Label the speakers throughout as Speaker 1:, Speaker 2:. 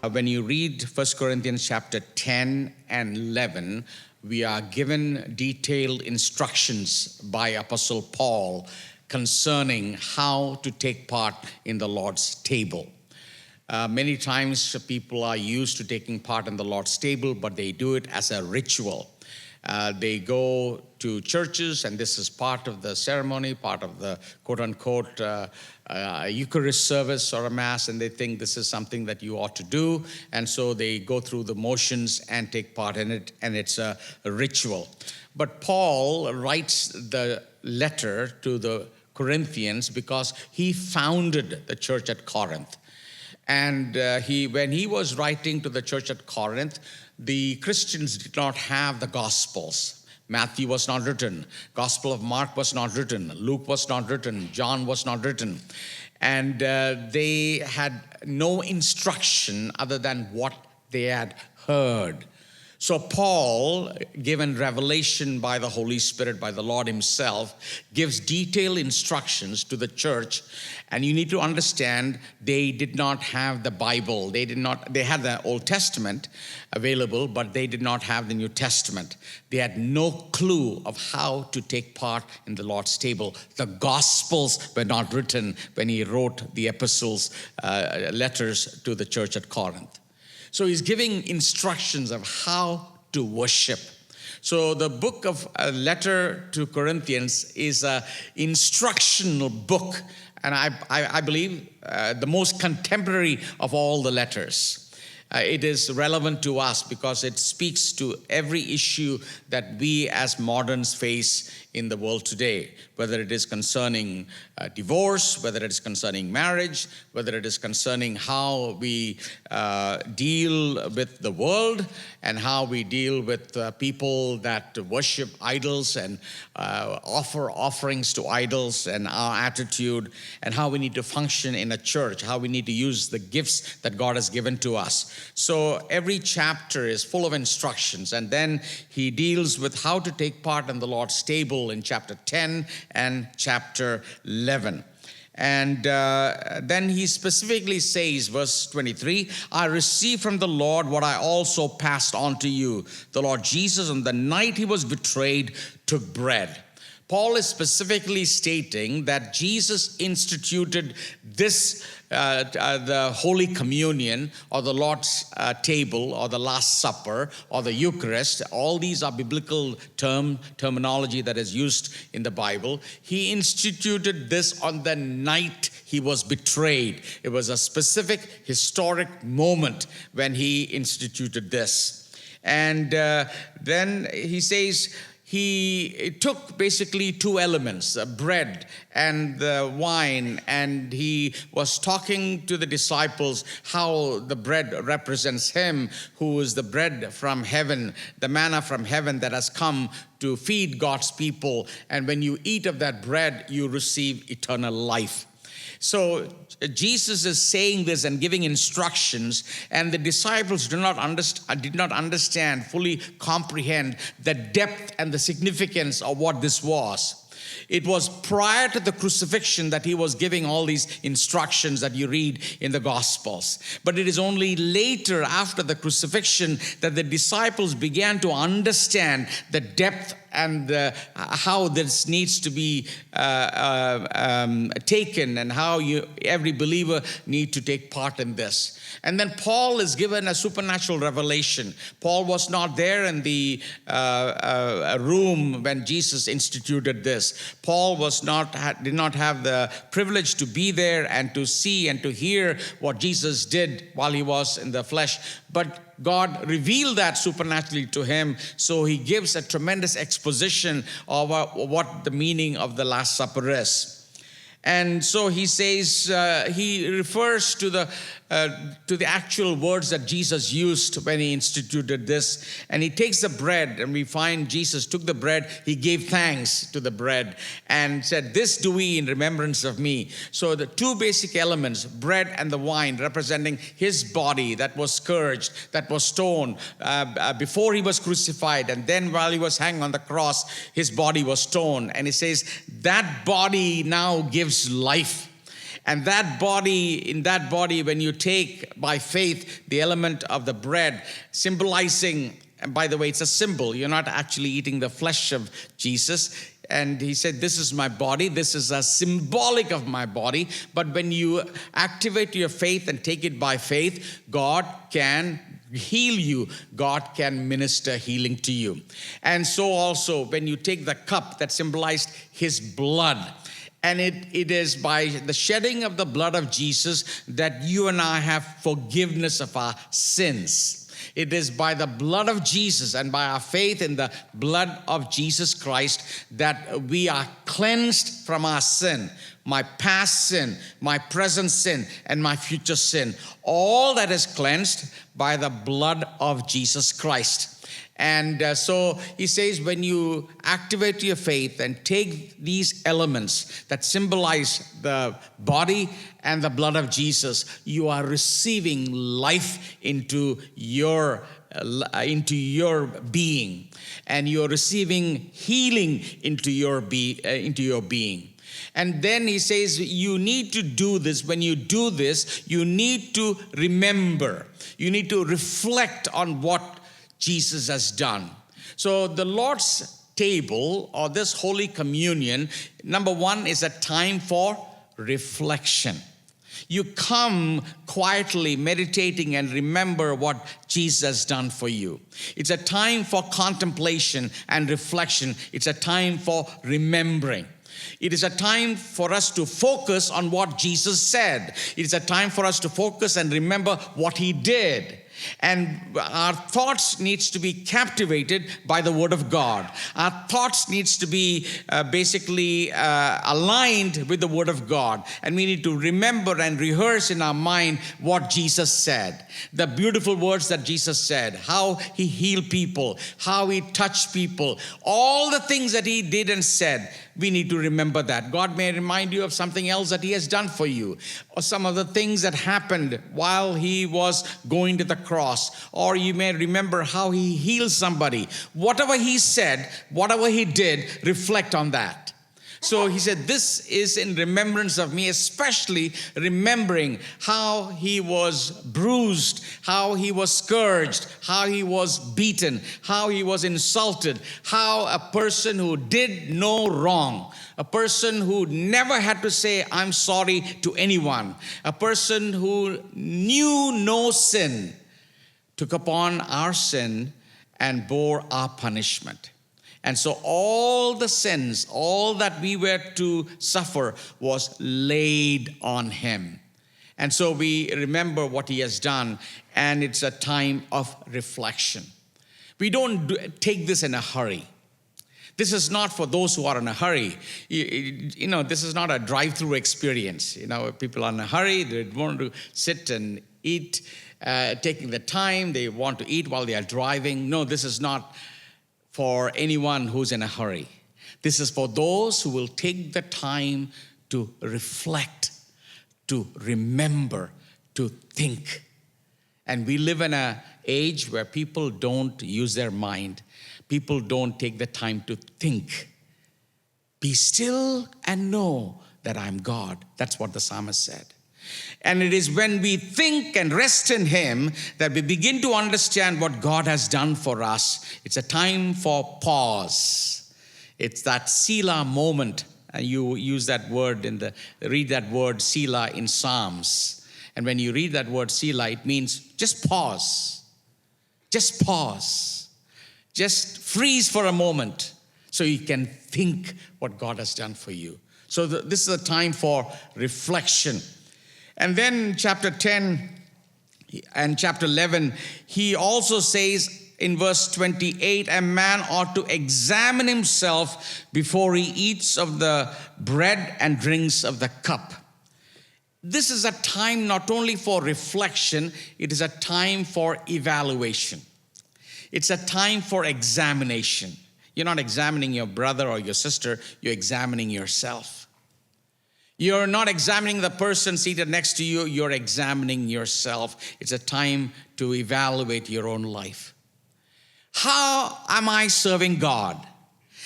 Speaker 1: When you read 1 Corinthians chapter 10 and 11, we are given detailed instructions by Apostle Paul concerning how to take part in the Lord's table. Many times people are used to taking part in the Lord's table, but they do it as a ritual. They go to churches, and this is part of the ceremony, part of the quote-unquote Eucharist service or a Mass, and they think this is something that you ought to do, and so they go through the motions and take part in it, and it's a ritual. But Paul writes the letter to the Corinthians because he founded the church at Corinth. And when he was writing to the church at Corinth, the Christians did not have the Gospels. Matthew was not written. Gospel of Mark was not written. Luke was not written. John was not written. And they had no instruction other than what they had heard. So Paul, given revelation by the Holy Spirit, by the Lord himself, gives detailed instructions to the church. And you need to understand, they did not have the Bible. They had the Old Testament available, but they did not have the New Testament. They had no clue of how to take part in the Lord's table. The Gospels were not written when he wrote the epistles, letters to the church at Corinth. So he's giving instructions of how to worship. So the book of letter to Corinthians is an instructional book, and I believe the most contemporary of all the letters. It is relevant to us because it speaks to every issue that we as moderns face in the world today, whether it is concerning divorce, whether it is concerning marriage, whether it is concerning how we deal with the world and how we deal with people that worship idols and offer offerings to idols, and our attitude and how we need to function in a church, how we need to use the gifts that God has given to us. So every chapter is full of instructions, and then he deals with how to take part in the Lord's table in chapter 10 and chapter 11. And then he specifically says, verse 23, I received from the Lord what I also passed on to you. The Lord Jesus, on the night he was betrayed, took bread. Paul is specifically stating that Jesus instituted this, the Holy Communion or the Lord's table or the Last Supper or the Eucharist. All these are biblical terminology that is used in the Bible. He instituted this on the night he was betrayed. It was a specific historic moment when he instituted this. And then he says, he took basically two elements, bread and the wine, and he was talking to the disciples how the bread represents him, who is the bread from heaven, the manna from heaven that has come to feed God's people. And when you eat of that bread, you receive eternal life. So Jesus is saying this and giving instructions, and the disciples did not understand, fully comprehend the depth and the significance of what this was. It was prior to the crucifixion that he was giving all these instructions that you read in the Gospels. But it is only later, after the crucifixion, that the disciples began to understand the depth and how this needs to be taken, and how every believer need to take part in this. And then Paul is given a supernatural revelation. Paul was not there in the room when Jesus instituted this. Paul did not have the privilege to be there and to see and to hear what Jesus did while he was in the flesh. But God revealed that supernaturally to him, so he gives a tremendous exposition of what the meaning of the Last Supper is. And so he says, he refers to the actual words that Jesus used when he instituted this. And he takes the bread, and we find Jesus took the bread, he gave thanks to the bread and said, this do we in remembrance of me. So the two basic elements, bread and the wine, representing his body that was scourged, that was stoned before he was crucified. And then while he was hanging on the cross, his body was stoned. And he says, that body now gives life. And in that body, when you take by faith the element of the bread, symbolizing, and by the way, it's a symbol. You're not actually eating the flesh of Jesus. And he said, this is my body. This is a symbolic of my body. But when you activate your faith and take it by faith, God can heal you. God can minister healing to you. And so also, when you take the cup that symbolized his blood, and it is by the shedding of the blood of Jesus that you and I have forgiveness of our sins. It is by the blood of Jesus and by our faith in the blood of Jesus Christ that we are cleansed from our sin, my past sin, my present sin, and my future sin. All that is cleansed by the blood of Jesus Christ. And so he says, when you activate your faith and take these elements that symbolize the body and the blood of Jesus, you are receiving life into your being, and you're receiving healing into your being. And then he says, you need to do this. When you do this, you need to remember. You need to reflect on what Jesus has done. So the Lord's table, or this Holy Communion, number one, is a time for reflection. You come quietly meditating and remember what Jesus has done for you. It's a time for contemplation and reflection. It's a time for remembering. It is a time for us to focus on what Jesus said. It is a time for us to focus and remember what he did. And our thoughts needs to be captivated by the Word of God. Our thoughts needs to be aligned with the Word of God. And we need to remember and rehearse in our mind what Jesus said. The beautiful words that Jesus said, how he healed people, how he touched people, all the things that he did and said. We need to remember that. God may remind you of something else that he has done for you, or some of the things that happened while he was going to the cross, or you may remember how he healed somebody. Whatever he said, whatever he did, reflect on that. So he said, this is in remembrance of me, especially remembering how he was bruised, how he was scourged, how he was beaten, how he was insulted, how a person who did no wrong, a person who never had to say, I'm sorry to anyone, a person who knew no sin, took upon our sin and bore our punishment. And so all the sins, all that we were to suffer was laid on him. And so we remember what he has done, and it's a time of reflection. We don't take this in a hurry. This is not for those who are in a hurry. You know, this is not a drive-through experience. You know, people are in a hurry, they want to sit and eat, taking the time, they want to eat while they are driving. No, this is not for anyone who's in a hurry. This is for those who will take the time to reflect, to remember, to think. And we live in an age where people don't use their mind. People don't take the time to think. Be still and know that I'm God. That's what the psalmist said. And it is when we think and rest in him that we begin to understand what God has done for us. It's a time for pause. It's that Selah moment. And you use that word read that word Selah in Psalms. And when you read that word Selah, it means just pause. Just pause. Just freeze for a moment so you can think what God has done for you. So this is a time for reflection. And then chapter 10 and chapter 11, he also says in verse 28, a man ought to examine himself before he eats of the bread and drinks of the cup. This is a time not only for reflection, it is a time for evaluation. It's a time for examination. You're not examining your brother or your sister, you're examining yourself. You're not examining the person seated next to you, you're examining yourself. It's a time to evaluate your own life. How am I serving God?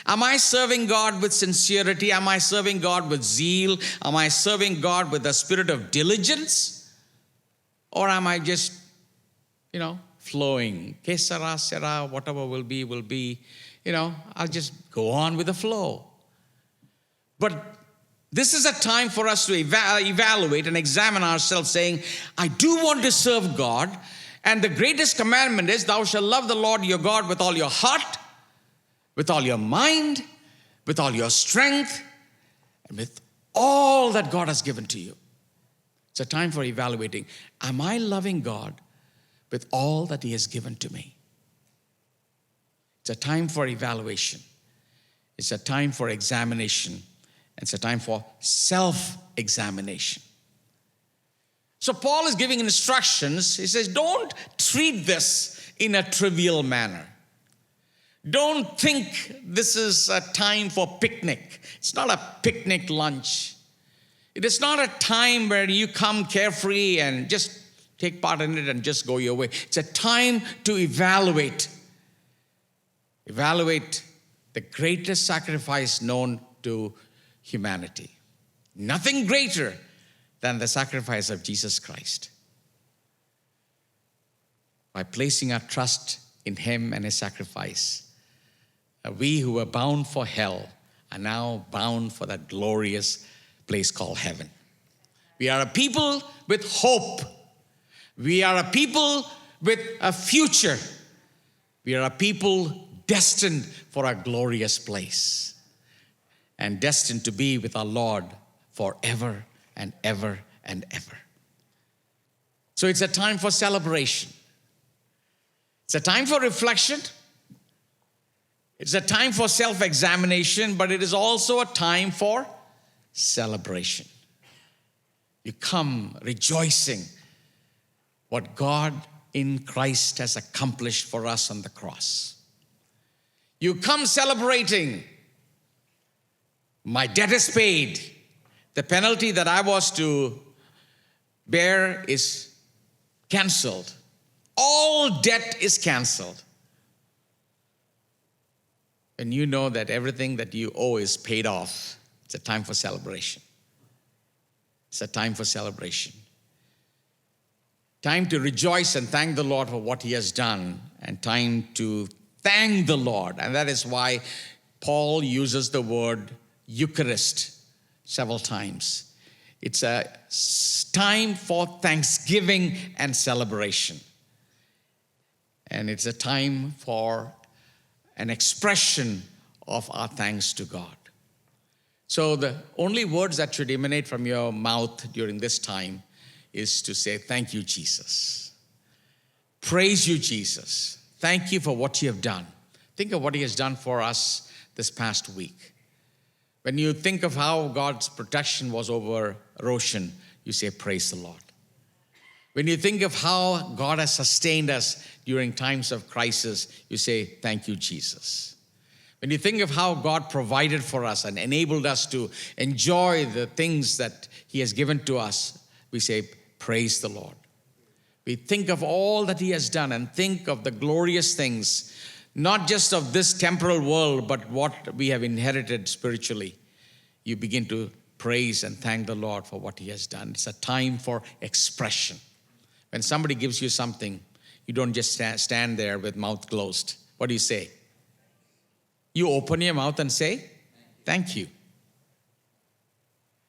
Speaker 1: Am I serving God with sincerity? Am I serving God with zeal? Am I serving God with a spirit of diligence? Or am I just, flowing? Que sera, sera, whatever will be, will be. I'll just go on with the flow. But this is a time for us to evaluate and examine ourselves, saying, I do want to serve God. And the greatest commandment is, thou shalt love the Lord your God with all your heart, with all your mind, with all your strength, and with all that God has given to you. It's a time for evaluating. Am I loving God with all that He has given to me? It's a time for evaluation. It's a time for examination. It's a time for self-examination. So Paul is giving instructions. He says, don't treat this in a trivial manner. Don't think this is a time for picnic. It's not a picnic lunch. It is not a time where you come carefree and just take part in it and just go your way. It's a time to evaluate. Evaluate the greatest sacrifice known to humanity. Nothing greater than the sacrifice of Jesus Christ. By placing our trust in Him and His sacrifice, we who were bound for hell are now bound for that glorious place called heaven. We are a people with hope. We are a people with a future. We are a people destined for a glorious place and destined to be with our Lord forever and ever and ever. So it's a time for celebration. It's a time for reflection. It's a time for self-examination, but it is also a time for celebration. You come rejoicing what God in Christ has accomplished for us on the cross. You come celebrating, my debt is paid. The penalty that I was to bear is canceled. All debt is canceled. And you know that everything that you owe is paid off. It's a time for celebration. It's a time for celebration. Time to rejoice and thank the Lord for what He has done, and time to thank the Lord. And that is why Paul uses the word Eucharist several times. It's a time for thanksgiving and celebration. And it's a time for an expression of our thanks to God. So the only words that should emanate from your mouth during this time is to say, thank you, Jesus. Praise you, Jesus. Thank you for what you have done. Think of what He has done for us this past week. When you think of how God's protection was over Roshan, you say, praise the Lord. When you think of how God has sustained us during times of crisis, you say, thank you, Jesus. When you think of how God provided for us and enabled us to enjoy the things that He has given to us, we say, praise the Lord. We think of all that He has done and think of the glorious things, not just of this temporal world, but what we have inherited spiritually. You begin to praise and thank the Lord for what He has done. It's a time for expression. When somebody gives you something, you don't just stand there with mouth closed. What do you say? You open your mouth and say, thank you.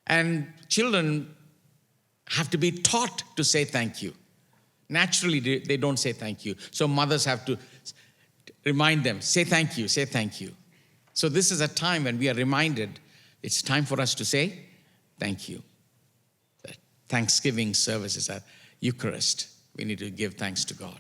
Speaker 1: And children have to be taught to say thank you. Naturally, they don't say thank you. So mothers have to remind them, say thank you, say thank you. So this is a time when we are reminded it's time for us to say thank you. The Thanksgiving service is a Eucharist. We need to give thanks to God.